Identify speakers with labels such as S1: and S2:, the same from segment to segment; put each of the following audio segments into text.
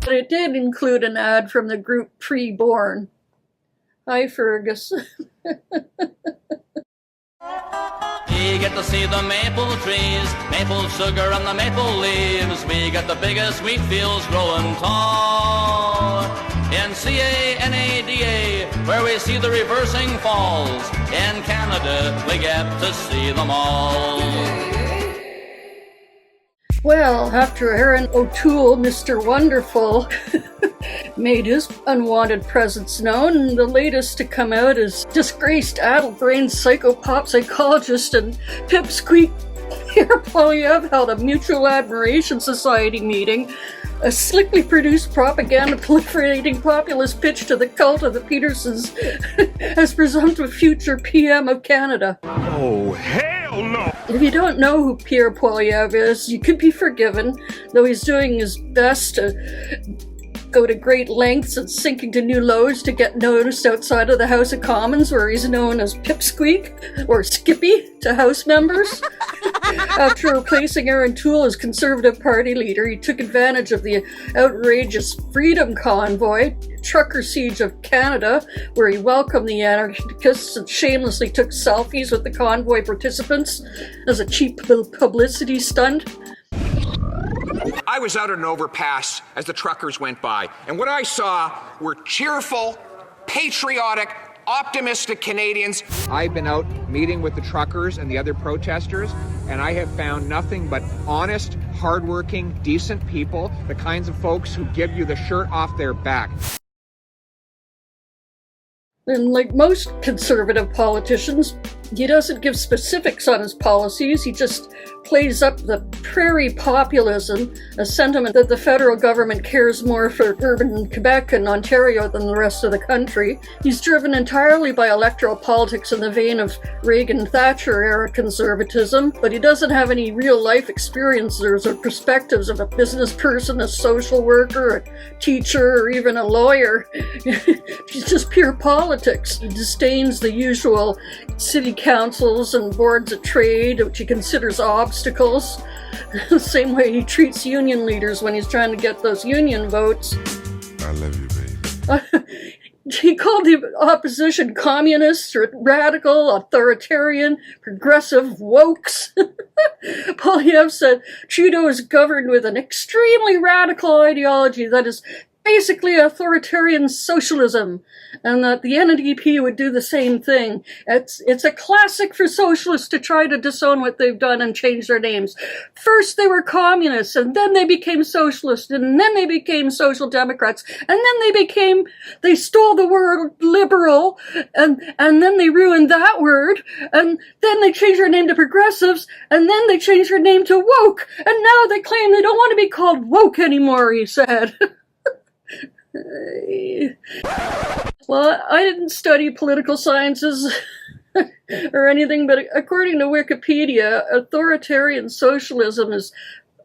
S1: But it did include an ad from the group Preborn. Hi, Fergus.
S2: We get to see the maple trees, maple sugar on the maple leaves. We got the biggest wheat fields growing tall. In Canada, where we see the reversing falls. In Canada, we get to see them all.
S1: Well, after Aaron O'Toole, Mr. Wonderful, made his unwanted presence known, the latest to come out is disgraced addle-brained psychopop psychologist and Pipsqueak Pierre Poilievre held a mutual admiration society meeting, a slickly produced propaganda proliferating populist pitch to the cult of the Petersons as presumptive future PM of Canada.
S3: Oh, hell no!
S1: If you don't know who Pierre Poilievre is, you could be forgiven, though he's doing his best to go to great lengths and sinking to new lows to get noticed outside of the House of Commons, where he's known as Pipsqueak or Skippy to House members. After replacing Aaron O'Toole as Conservative Party leader, he took advantage of the outrageous Freedom Convoy, trucker siege of Canada, where he welcomed the anarchists and shamelessly took selfies with the convoy participants as a cheap publicity stunt.
S4: I was out at an overpass as the truckers went by, and what I saw were cheerful, patriotic, optimistic Canadians.
S5: I've been out meeting with the truckers and the other protesters, and I have found nothing but honest, hardworking, decent people, the kinds of folks who give you the shirt off their back.
S1: And like most conservative politicians, he doesn't give specifics on his policies. He just plays up the prairie populism, a sentiment that the federal government cares more for urban Quebec and Ontario than the rest of the country. He's driven entirely by electoral politics in the vein of Reagan-Thatcher-era conservatism, but he doesn't have any real-life experiences or perspectives of a business person, a social worker, a teacher, or even a lawyer. He's just pure politics. He disdains the usual city councils and boards of trade, which he considers obstacles. The same way he treats union leaders when he's trying to get those union votes.
S3: I love you, baby.
S1: He called the opposition communist, radical, authoritarian, progressive wokes. Poilievre said Trudeau is governed with an extremely radical ideology that is basically authoritarian socialism, and that the NDP would do the same thing. It's a classic for socialists to try to disown what they've done and change their names. First they were communists, and then they became socialists, and then they became social democrats, and then they stole the word liberal, and then they ruined that word, and then they changed their name to progressives, and then they changed their name to woke, and now they claim they don't want to be called woke anymore, he said. Well, I didn't study political sciences or anything, but according to Wikipedia, authoritarian socialism is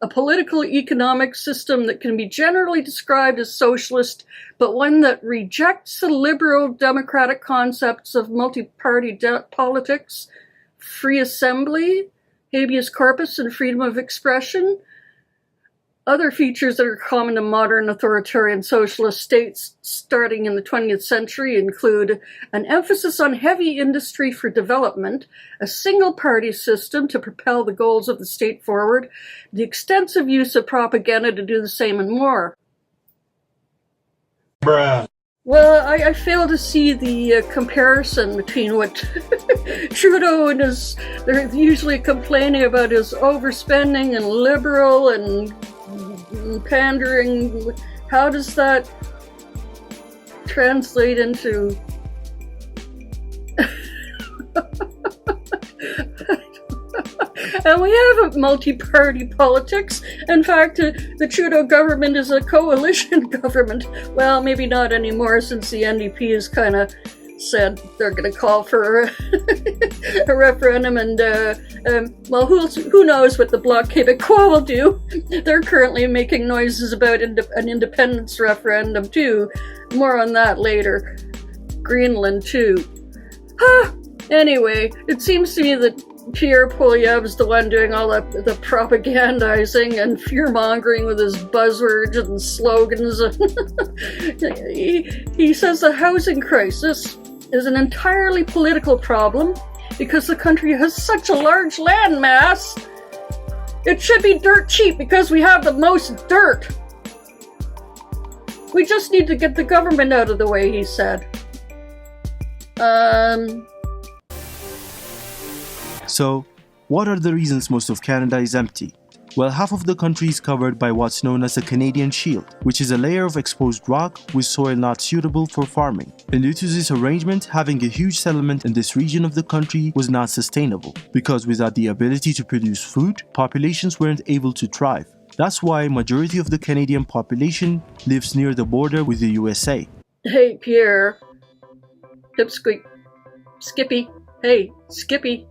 S1: a political economic system that can be generally described as socialist, but one that rejects the liberal democratic concepts of multi-party politics, free assembly, habeas corpus, and freedom of expression. Other features that are common to modern authoritarian socialist states starting in the 20th century include an emphasis on heavy industry for development, a single-party system to propel the goals of the state forward, the extensive use of propaganda to do the same, and more.
S3: Bruh.
S1: Well, I fail to see the comparison between what Trudeau and they're usually complaining about his overspending and liberal and pandering. How does that translate into and we have a multi-party politics. In fact, the Trudeau government is a coalition government. Well, maybe not anymore, since the NDP has kind of said they're going to call for a referendum, and well, who knows what the Bloc Québécois will do. They're currently making noises about an independence referendum too. More on that later. Greenland too. Anyway, it seems to me that Pierre Poilievre's the one doing all the propagandizing and fear-mongering with his buzzwords and slogans. He says the housing crisis is an entirely political problem because the country has such a large land mass. It should be dirt cheap because we have the most dirt. We just need to get the government out of the way, he said.
S6: So, what are the reasons most of Canada is empty? Well, half of the country is covered by what's known as the Canadian Shield, which is a layer of exposed rock with soil not suitable for farming. And due to this arrangement, having a huge settlement in this region of the country was not sustainable, because without the ability to produce food, populations weren't able to thrive. That's why majority of the Canadian population lives near the border with the USA.
S1: Hey, Pierre. Pipsqueak. Skippy. Hey, Skippy.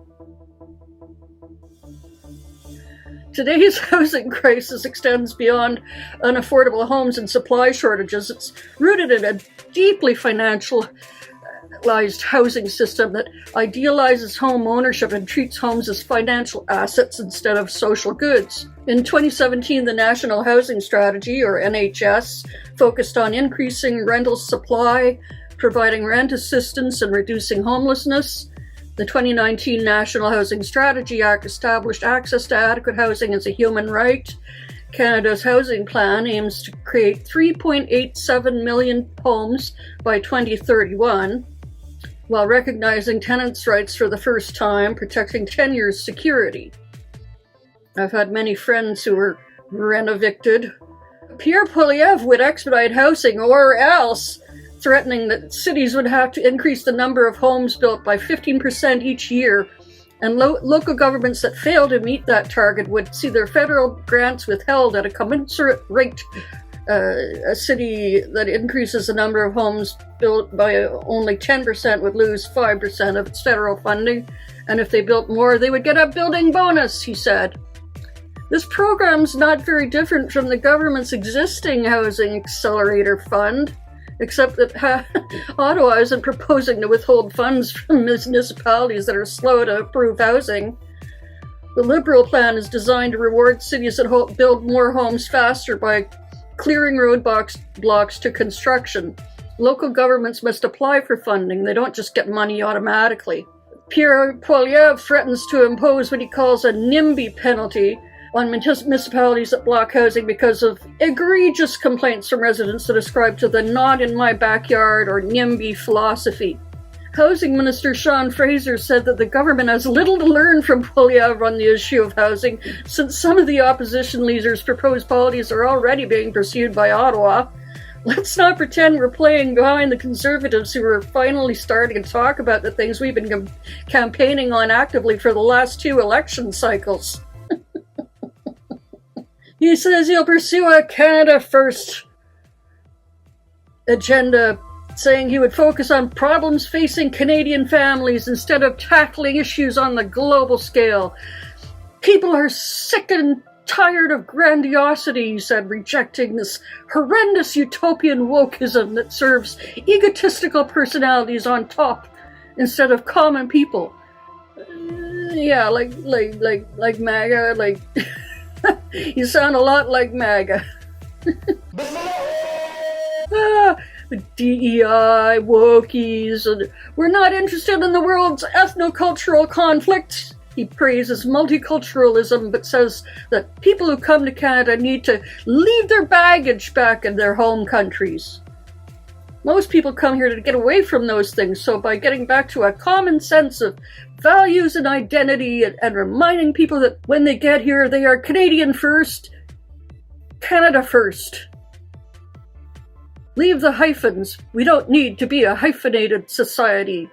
S1: Today's housing crisis extends beyond unaffordable homes and supply shortages. It's rooted in a deeply financialized housing system that idealizes home ownership and treats homes as financial assets instead of social goods. In 2017, the National Housing Strategy, or NHS, focused on increasing rental supply, providing rent assistance, and reducing homelessness. The 2019 National Housing Strategy Act established access to adequate housing as a human right. Canada's housing plan aims to create 3.87 million homes by 2031, while recognizing tenants' rights for the first time, protecting tenure security. I've had many friends who were rent-evicted. Pierre Poilievre would expedite housing or else, threatening that cities would have to increase the number of homes built by 15% each year, and local governments that fail to meet that target would see their federal grants withheld at a commensurate rate. A city that increases the number of homes built by only 10% would lose 5% of its federal funding, and if they built more, they would get a building bonus, he said. This program's not very different from the government's existing Housing Accelerator Fund, except that Ottawa isn't proposing to withhold funds from municipalities that are slow to approve housing. The Liberal plan is designed to reward cities that build more homes faster by clearing roadblocks to construction. Local governments must apply for funding. They don't just get money automatically. Pierre Poilievre threatens to impose what he calls a NIMBY penalty on municipalities that block housing because of egregious complaints from residents that ascribe to the not in my backyard or NIMBY philosophy. Housing Minister Sean Fraser said that the government has little to learn from Poilievre on the issue of housing, since some of the opposition leaders' proposed policies are already being pursued by Ottawa. Let's not pretend we're playing behind the Conservatives who are finally starting to talk about the things we've been campaigning on actively for the last 2 election cycles. He says he'll pursue a Canada First agenda, saying he would focus on problems facing Canadian families instead of tackling issues on the global scale. People are sick and tired of grandiosity, he said, rejecting this horrendous utopian wokeism that serves egotistical personalities on top instead of common people. Yeah, like MAGA, like... You sound a lot like MAGA. DEI, wokies, and we're not interested in the world's ethno-cultural conflict. He praises multiculturalism, but says that people who come to Canada need to leave their baggage back in their home countries. Most people come here to get away from those things, so by getting back to a common sense of values and identity and reminding people that when they get here, they are Canadian first, Canada first. Leave the hyphens. We don't need to be a hyphenated society.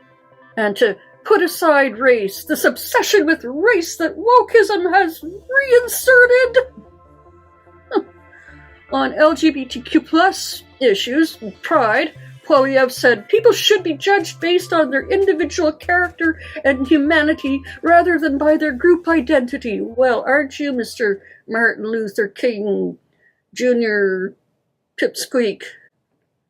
S1: And to put aside race, this obsession with race that wokeism has reinserted. On LGBTQ+ issues, Pride, Poilievre said people should be judged based on their individual character and humanity rather than by their group identity. Well, aren't you, Mr. Martin Luther King Jr. Pipsqueak?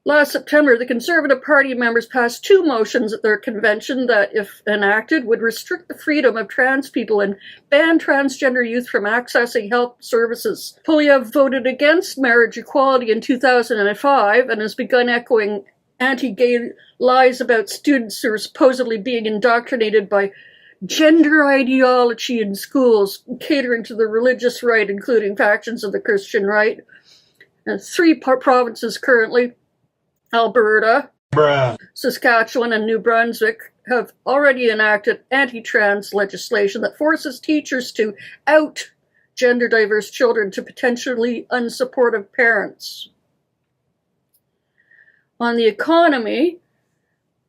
S1: Last September, the Conservative Party members passed 2 motions at their convention that, if enacted, would restrict the freedom of trans people and ban transgender youth from accessing health services. Poilievre voted against marriage equality in 2005 and has begun echoing anti-gay lies about students who are supposedly being indoctrinated by gender ideology in schools, catering to the religious right, including factions of the Christian right. And 3 provinces currently, Alberta, Saskatchewan, and New Brunswick, have already enacted anti-trans legislation that forces teachers to out gender-diverse children to potentially unsupportive parents. On the economy,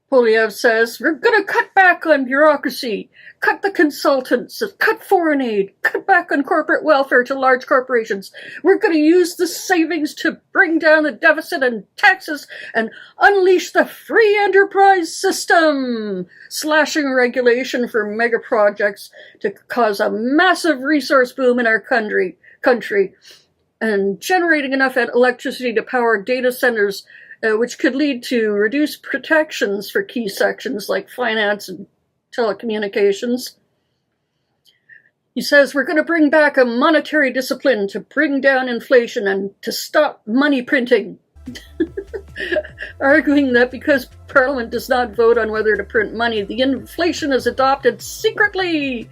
S1: Poilievre says, we're going to cut back on bureaucracy, cut the consultants, cut foreign aid, cut back on corporate welfare to large corporations. We're going to use the savings to bring down the deficit and taxes and unleash the free enterprise system, slashing regulation for mega projects to cause a massive resource boom in our country, and generating enough electricity to power data centers, which could lead to reduced protections for key sections like finance and telecommunications. He says we're going to bring back a monetary discipline to bring down inflation and to stop money printing, arguing that because Parliament does not vote on whether to print money, the inflation is adopted secretly.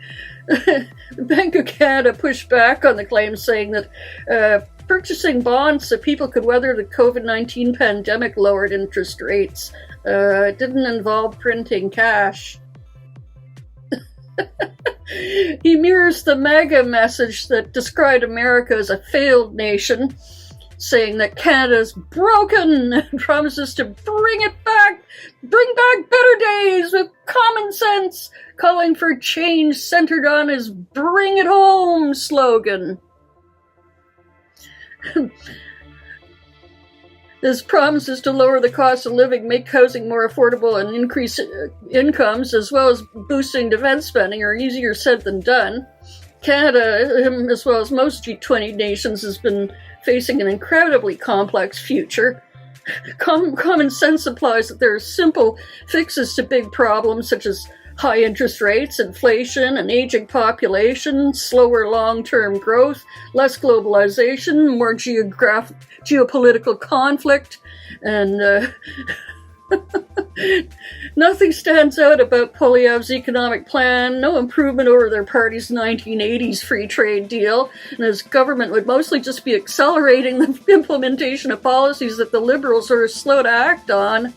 S1: The Bank of Canada pushed back on the claim, saying that purchasing bonds so people could weather the COVID-19 pandemic lowered interest rates. It didn't involve printing cash. He mirrors the MAGA message that described America as a failed nation, saying that Canada's broken and promises to bring back better days with common sense, calling for change centered on his Bring It Home slogan. This promises to lower the cost of living, make housing more affordable, and increase incomes, as well as boosting defense spending, are easier said than done. Canada, as well as most G20 nations, has been facing an incredibly complex future. Common sense implies that there are simple fixes to big problems such as high interest rates, inflation, an aging population, slower long-term growth, less globalization, more geopolitical conflict, and nothing stands out about Poilievre's economic plan, no improvement over their party's 1980s free trade deal, and his government would mostly just be accelerating the implementation of policies that the Liberals are slow to act on.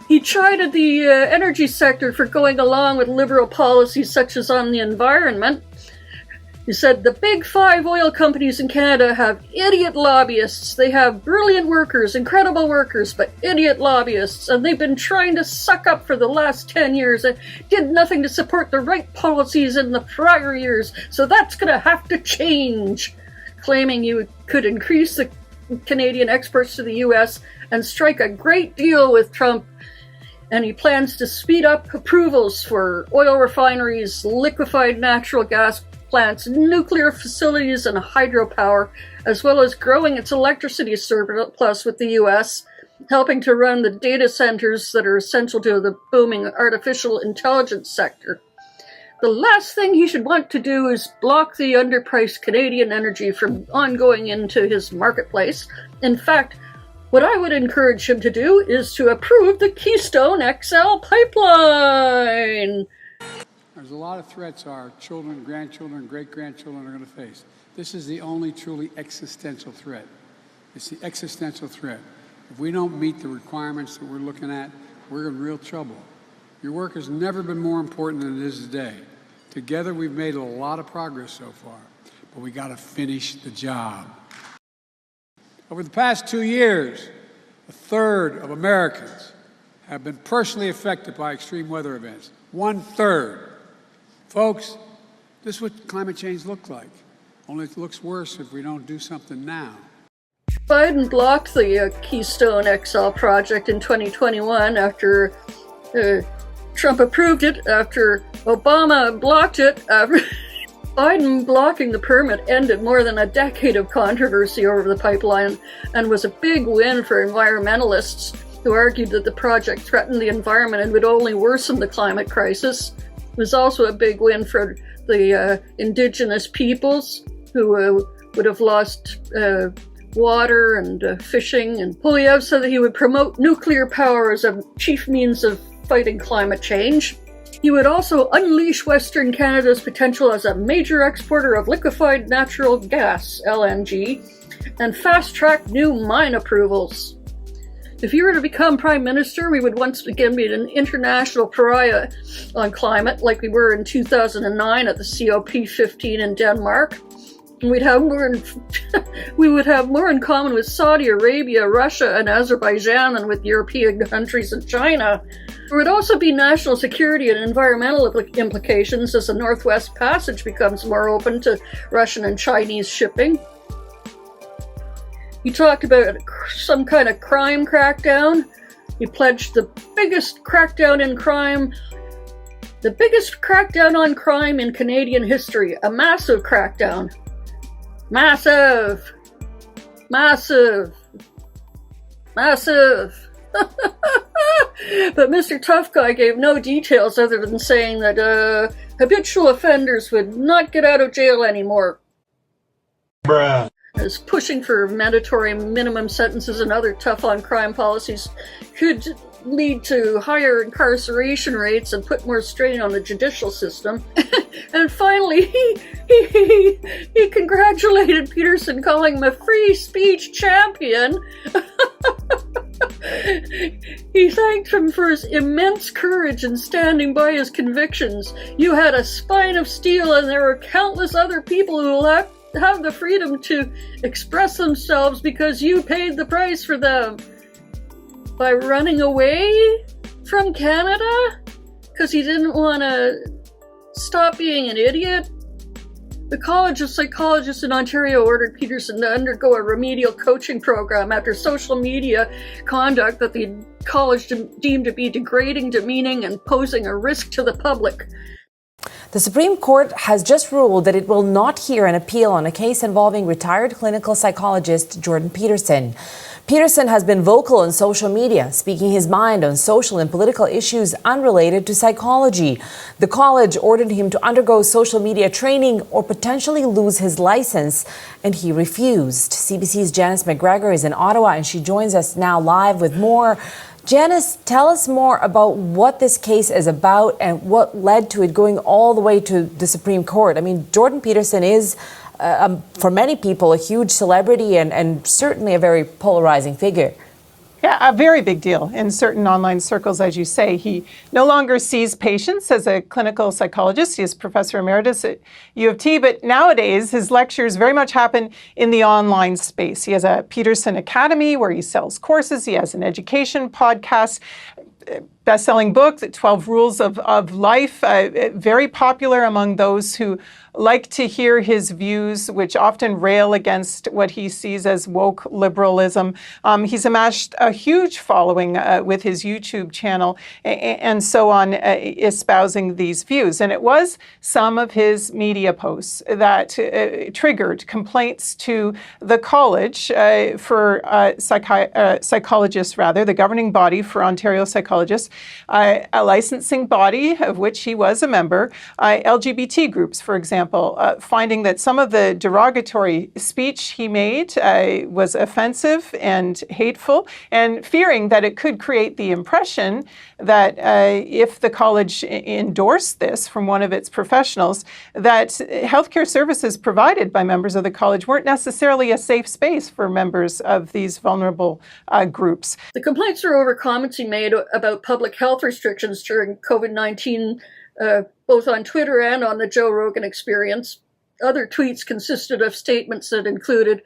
S1: He chided the energy sector for going along with liberal policies such as on the environment. He said, the big 5 oil companies in Canada have idiot lobbyists. They have brilliant workers, incredible workers, but idiot lobbyists. And they've been trying to suck up for the last 10 years and did nothing to support the right policies in the prior years. So that's going to have to change. Claiming you could increase the Canadian exports to the U.S. and strike a great deal with Trump. And he plans to speed up approvals for oil refineries, liquefied natural gas plants, nuclear facilities, and hydropower, as well as growing its electricity surplus with the U.S., helping to run the data centers that are essential to the booming artificial intelligence sector. The last thing he should want to do is block the underpriced Canadian energy from ongoing into his marketplace. In fact, what I would encourage him to do is to approve the Keystone XL pipeline.
S7: There's a lot of threats our children, grandchildren, great-grandchildren are going to face. This is the only truly existential threat. It's the existential threat. If we don't meet the requirements that we're looking at, we're in real trouble. Your work has never been more important than it is today. Together, we've made a lot of progress so far, but we got to finish the job. Over the past 2 years, 1/3 of Americans have been personally affected by extreme weather events. 1/3. Folks, this is what climate change looks like. Only it looks worse if we don't do something now.
S1: Biden blocked the Keystone XL project in 2021 after Trump approved it, after Obama blocked it, Biden blocking the permit ended more than a decade of controversy over the pipeline and was a big win for environmentalists who argued that the project threatened the environment and would only worsen the climate crisis. It was also a big win for the indigenous peoples who would have lost water and fishing. And Poilievre said that he would promote nuclear power as a chief means of fighting climate change. He would also unleash Western Canada's potential as a major exporter of liquefied natural gas, LNG, and fast-track new mine approvals. If he were to become Prime Minister, we would once again be an international pariah on climate, like we were in 2009 at the COP15 in Denmark. And we would have more in common with Saudi Arabia, Russia, and Azerbaijan than with European countries and China. There would also be national security and environmental implications as the Northwest Passage becomes more open to Russian and Chinese shipping. He talked about some kind of crime crackdown. He pledged the biggest crackdown on crime in Canadian history. A massive crackdown. Massive. But Mr. Tough Guy gave no details other than saying that habitual offenders would not get out of jail anymore.
S8: Bruh.
S1: As pushing for mandatory minimum sentences and other tough-on-crime policies could lead to higher incarceration rates and put more strain on the judicial system. And finally, he congratulated Peterson, calling him a free speech champion. He thanked him for his immense courage in standing by his convictions. You had a spine of steel, and there were countless other people who will have the freedom to express themselves because you paid the price for them. By running away from Canada? Because he didn't want to stop being an idiot? The College of Psychologists in Ontario ordered Peterson to undergo a remedial coaching program after social media conduct that the college deemed to be degrading, demeaning, and posing a risk to the public.
S9: The Supreme Court has just ruled that it will not hear an appeal on a case involving retired clinical psychologist Jordan Peterson. Peterson has been vocal on social media, speaking his mind on social and political issues unrelated to psychology. The college ordered him to undergo social media training or potentially lose his license, and he refused. CBC's Janice McGregor is in Ottawa, and she joins us now live with more. Janice, tell us more about what this case is about and what led to it going all the way to the Supreme Court. I mean, Jordan Peterson is, for many people, a huge celebrity and certainly a very polarizing figure.
S10: Yeah, a very big deal in certain online circles, as you say. He no longer sees patients as a clinical psychologist. He is professor emeritus at U of T, but nowadays his lectures very much happen in the online space. He has a Peterson Academy where he sells courses. He has an education podcast, best-selling book, The 12 Rules of Life, very popular among those who like to hear his views, which often rail against what he sees as woke liberalism. He's amassed a huge following with his YouTube channel and so on, espousing these views. And it was some of his media posts that triggered complaints to the college for psychologists, the governing body for Ontario psychologists, a licensing body of which he was a member, LGBT groups, for example, finding that some of the derogatory speech he made was offensive and hateful, and fearing that it could create the impression that if the college endorsed this from one of its professionals, that healthcare services provided by members of the college weren't necessarily a safe space for members of these vulnerable groups.
S1: The complaints are over comments he made about public health restrictions during COVID-19, both on Twitter and on the Joe Rogan Experience. Other tweets consisted of statements that included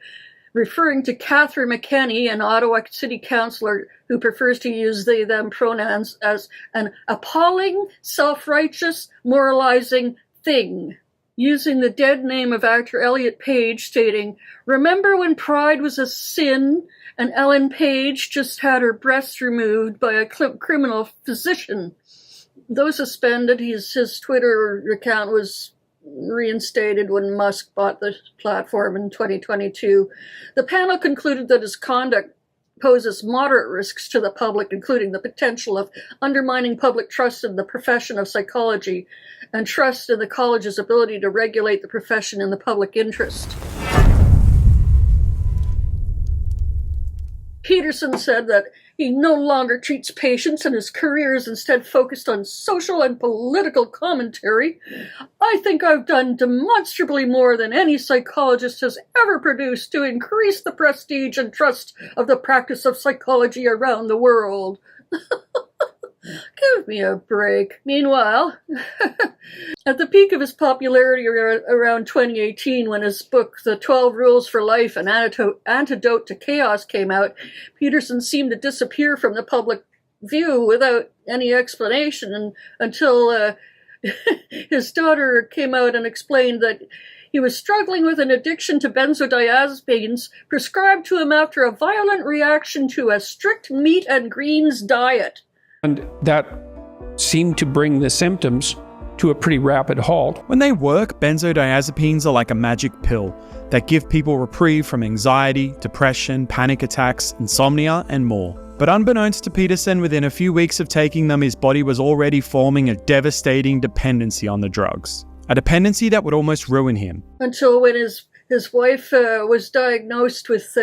S1: referring to Catherine McKenney, an Ottawa City Councillor who prefers to use they, them pronouns, as an appalling, self-righteous, moralizing thing. Using the dead name of actor Elliot Page, stating, "Remember when pride was a sin and Ellen Page just had her breasts removed by a criminal physician?" Though suspended, his Twitter account was reinstated when Musk bought the platform in 2022. The panel concluded that his conduct poses moderate risks to the public, including the potential of undermining public trust in the profession of psychology and trust in the college's ability to regulate the profession in the public interest. Peterson said that he no longer treats patients and his career is instead focused on social and political commentary. I think I've done demonstrably more than any psychologist has ever produced to increase the prestige and trust of the practice of psychology around the world. Give me a break. Meanwhile, at the peak of his popularity around 2018, when his book, The 12 Rules for Life, An Antidote to Chaos, came out, Peterson seemed to disappear from the public view without any explanation until his daughter came out and explained that he was struggling with an addiction to benzodiazepines prescribed to him after a violent reaction to a strict meat and greens diet.
S11: And that seemed to bring the symptoms to a pretty rapid halt.
S12: When they work, benzodiazepines are like a magic pill that give people reprieve from anxiety, depression, panic attacks, insomnia, and more. But unbeknownst to Peterson, within a few weeks of taking them, his body was already forming a devastating dependency on the drugs. A dependency that would almost ruin him.
S1: Until when his wife was diagnosed with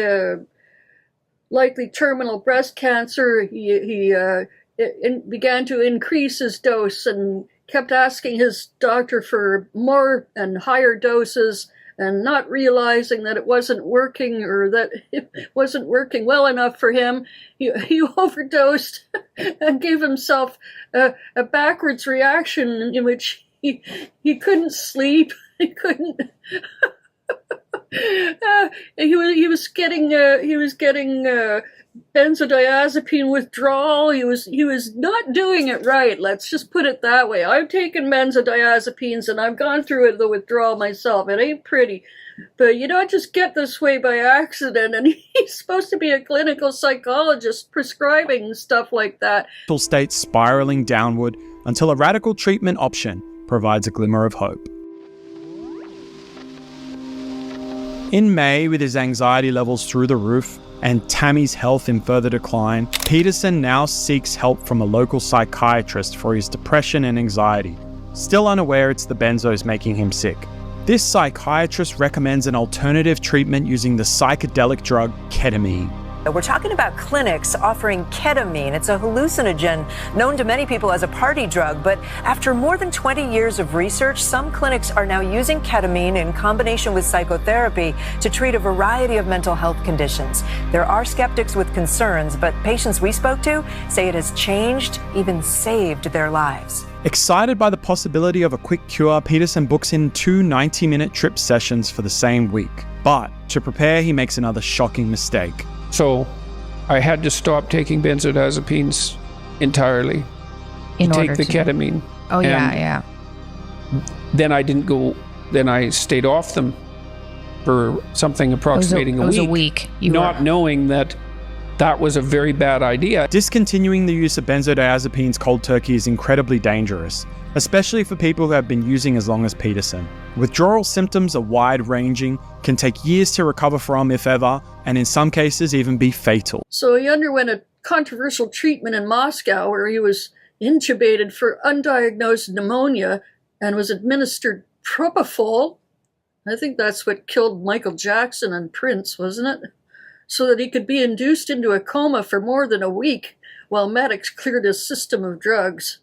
S1: likely terminal breast cancer, he began to increase his dose and kept asking his doctor for more and higher doses, and not realizing that it wasn't working, or that it wasn't working well enough for him. He overdosed and gave himself a backwards reaction in which he couldn't sleep. He couldn't. He was getting benzodiazepine withdrawal. He was not doing it right. Let's just put it that way. I've taken benzodiazepines and I've gone through the withdrawal myself. It ain't pretty, but you don't just get this way by accident. And he's supposed to be a clinical psychologist prescribing stuff like that.
S12: State spiraling downward until a radical treatment option provides a glimmer of hope. In May, with his anxiety levels through the roof and Tammy's health in further decline, Peterson now seeks help from a local psychiatrist for his depression and anxiety, still unaware it's the benzos making him sick. This psychiatrist recommends an alternative treatment using the psychedelic drug ketamine.
S13: We're talking about clinics offering ketamine. It's a hallucinogen known to many people as a party drug, but after more than 20 years of research, some clinics are now using ketamine in combination with psychotherapy to treat a variety of mental health conditions. There are skeptics with concerns, but patients we spoke to say it has changed, even saved their lives.
S12: Excited by the possibility of a quick cure, Peterson books in 2 90-minute trip sessions for the same week. But to prepare, he makes another shocking mistake.
S11: So I had to stop taking benzodiazepines entirely to take the ketamine.
S14: Oh, yeah.
S11: Then I didn't go, then I stayed off them for something approximating a week.
S14: It was a week.
S11: Not knowing that was a very bad idea.
S12: Discontinuing the use of benzodiazepines cold turkey is incredibly dangerous, especially for people who have been using as long as Peterson. Withdrawal symptoms are wide-ranging, can take years to recover from, if ever, and in some cases even be fatal.
S1: So he underwent a controversial treatment in Moscow where he was intubated for undiagnosed pneumonia and was administered propofol. I think that's what killed Michael Jackson and Prince, wasn't it? So that he could be induced into a coma for more than a week while medics cleared his system of drugs.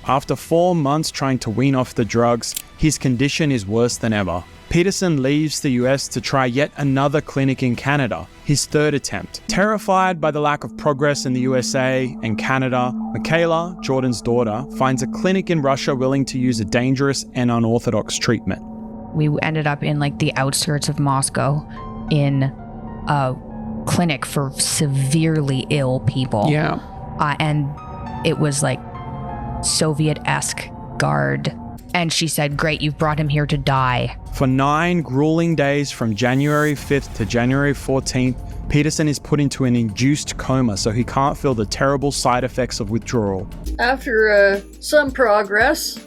S12: After 4 months trying to wean off the drugs, his condition is worse than ever. Peterson leaves the US to try yet another clinic in Canada, his third attempt. Terrified by the lack of progress in the USA and Canada, Michaela, Jordan's daughter, finds a clinic in Russia willing to use a dangerous and unorthodox treatment.
S14: We ended up in the outskirts of Moscow in a clinic for severely ill people.
S11: Yeah.
S14: And it was Soviet-esque guard. And she said, great, you've brought him here to die.
S12: For 9 grueling days from January 5th to January 14th, Peterson is put into an induced coma so he can't feel the terrible side effects of withdrawal.
S1: After some progress,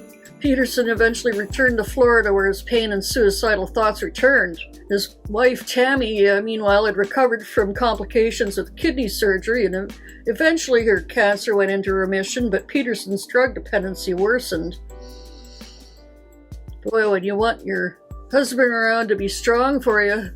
S1: Peterson eventually returned to Florida, where his pain and suicidal thoughts returned. His wife, Tammy, meanwhile, had recovered from complications with kidney surgery, and eventually her cancer went into remission, but Peterson's drug dependency worsened. Boy, when you want your husband around to be strong for you,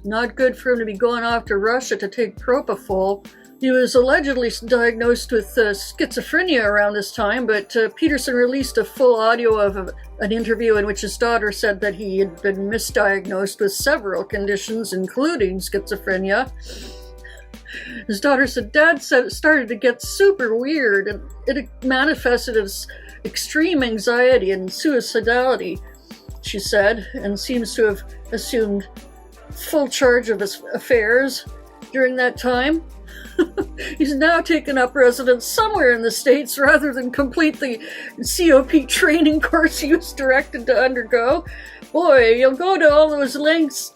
S1: not good for him to be going off to Russia to take propofol. He was allegedly diagnosed with schizophrenia around this time, but Peterson released a full audio of an interview in which his daughter said that he had been misdiagnosed with several conditions, including schizophrenia. His daughter said, Dad said it started to get super weird, and it manifested as extreme anxiety and suicidality, she said, and seems to have assumed full charge of his affairs during that time. He's now taken up residence somewhere in the States rather than complete the COP training course he was directed to undergo. Boy, you'll go to all those lengths,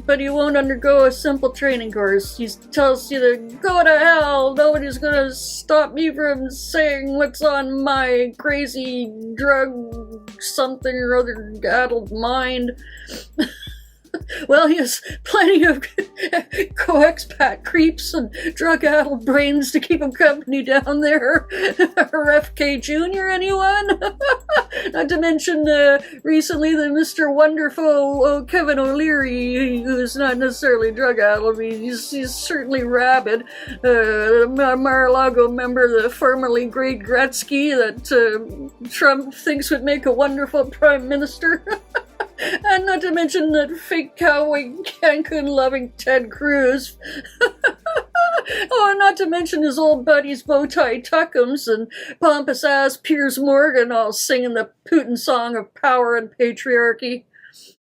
S1: but you won't undergo a simple training course. He tells you to go to hell. Nobody's gonna stop me from saying what's on my crazy drug something or other addled mind. Well, he has plenty of co-expat creeps and drug-addled brains to keep him company down there. Or FK Jr., anyone? Not to mention, recently, the Mr. Wonderful Kevin O'Leary, who's not necessarily drug-addled. I mean, he's certainly rabid. A Mar-a-Lago member, the formerly great Gretzky, that Trump thinks would make a wonderful prime minister. And not to mention that fake cowboy Cancun-loving Ted Cruz. Oh, and not to mention his old buddies Bowtie Tuckums and pompous-ass Piers Morgan all singing the Putin song of power and patriarchy.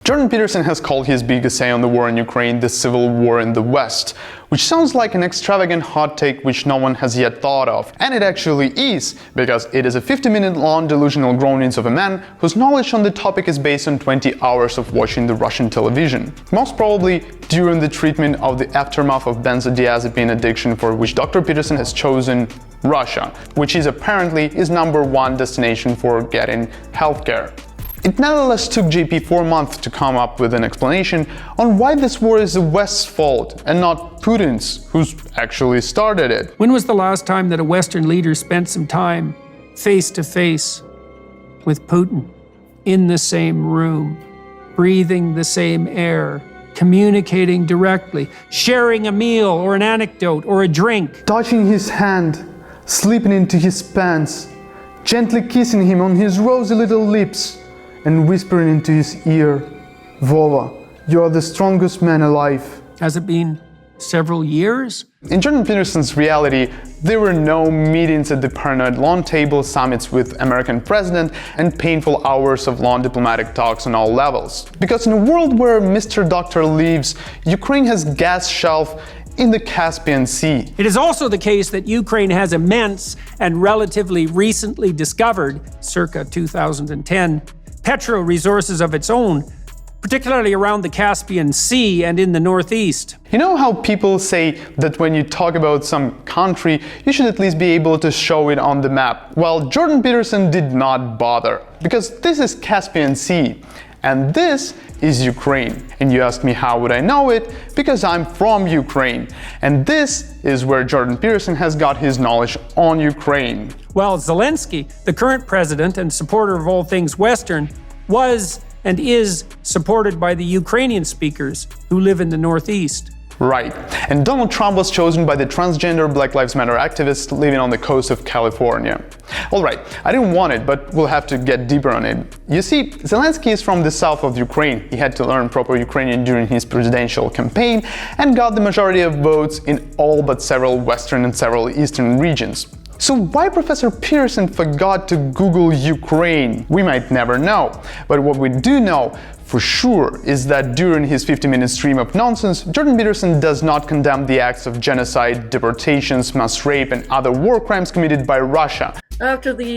S15: Jordan Peterson has called his big essay on the war in Ukraine the Civil War in the West, which sounds like an extravagant hot take which no one has yet thought of. And it actually is, because it is a 50-minute long delusional groanings of a man whose knowledge on the topic is based on 20 hours of watching the Russian television. Most probably during the treatment of the aftermath of benzodiazepine addiction, for which Dr. Peterson has chosen Russia, which is apparently his #1 destination for getting healthcare. It nevertheless took JP 4 months to come up with an explanation on why this war is the West's fault and not Putin's, who's actually started it.
S11: When was the last time that a Western leader spent some time face to face with Putin, in the same room, breathing the same air, communicating directly, sharing a meal or an anecdote or a drink?
S15: Touching his hand, slipping into his pants, gently kissing him on his rosy little lips, and whispering into his ear, Vova, you are the strongest man alive.
S11: Has it been several years?
S15: In Jordan Peterson's reality, there were no meetings at the paranoid long table, summits with American president, and painful hours of long diplomatic talks on all levels. Because in a world where Mr. Doctor lives, Ukraine has gas shelf in the Caspian Sea.
S11: It is also the case that Ukraine has immense and relatively recently discovered, circa 2010, petro resources of its own, particularly around the Caspian Sea and in the northeast.
S15: You know how people say that when you talk about some country, you should at least be able to show it on the map? Well, Jordan Peterson did not bother, because this is Caspian Sea, and this is Ukraine. And you ask me how would I know it? Because I'm from Ukraine, and this is where Jordan Peterson has got his knowledge on Ukraine.
S11: Well, Zelensky, the current president and supporter of all things Western, was and is supported by the Ukrainian speakers who live in the Northeast.
S15: Right. And Donald Trump was chosen by the transgender Black Lives Matter activists living on the coast of California. Alright, I didn't want it, but we'll have to get deeper on it. You see, Zelensky is from the south of Ukraine. He had to learn proper Ukrainian during his presidential campaign and got the majority of votes in all but several western and several eastern regions. So why Professor Peterson forgot to Google Ukraine? We might never know. But what we do know for sure is that during his 50-minute stream of nonsense, Jordan Peterson does not condemn the acts of genocide, deportations, mass rape, and other war crimes committed by Russia.
S1: After the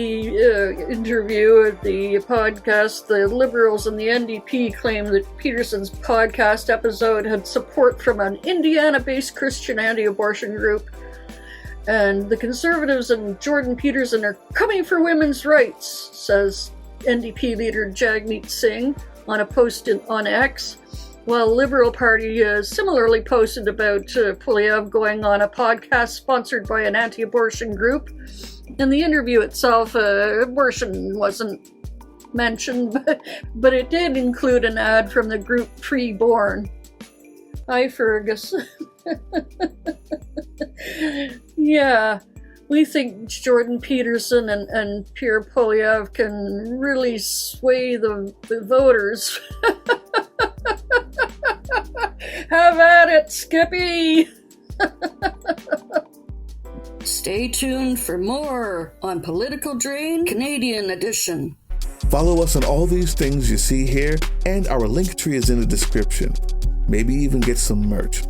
S1: interview at the podcast, the Liberals and the NDP claimed that Peterson's podcast episode had support from an Indiana-based Christian anti-abortion group. And the Conservatives and Jordan Peterson are coming for women's rights, says NDP leader Jagmeet Singh on a post on X, while Liberal Party similarly posted about Poilievre going on a podcast sponsored by an anti-abortion group. In the interview itself, abortion wasn't mentioned, but it did include an ad from the group Preborn. Hi, Fergus. Yeah, we think Jordan Peterson and Pierre Poilievre can really sway the voters. Have at it, Skippy! Stay tuned for more on Political Drain Canadian Edition.
S16: Follow us on all these things you see here, and our link tree is in the description. Maybe even get some merch.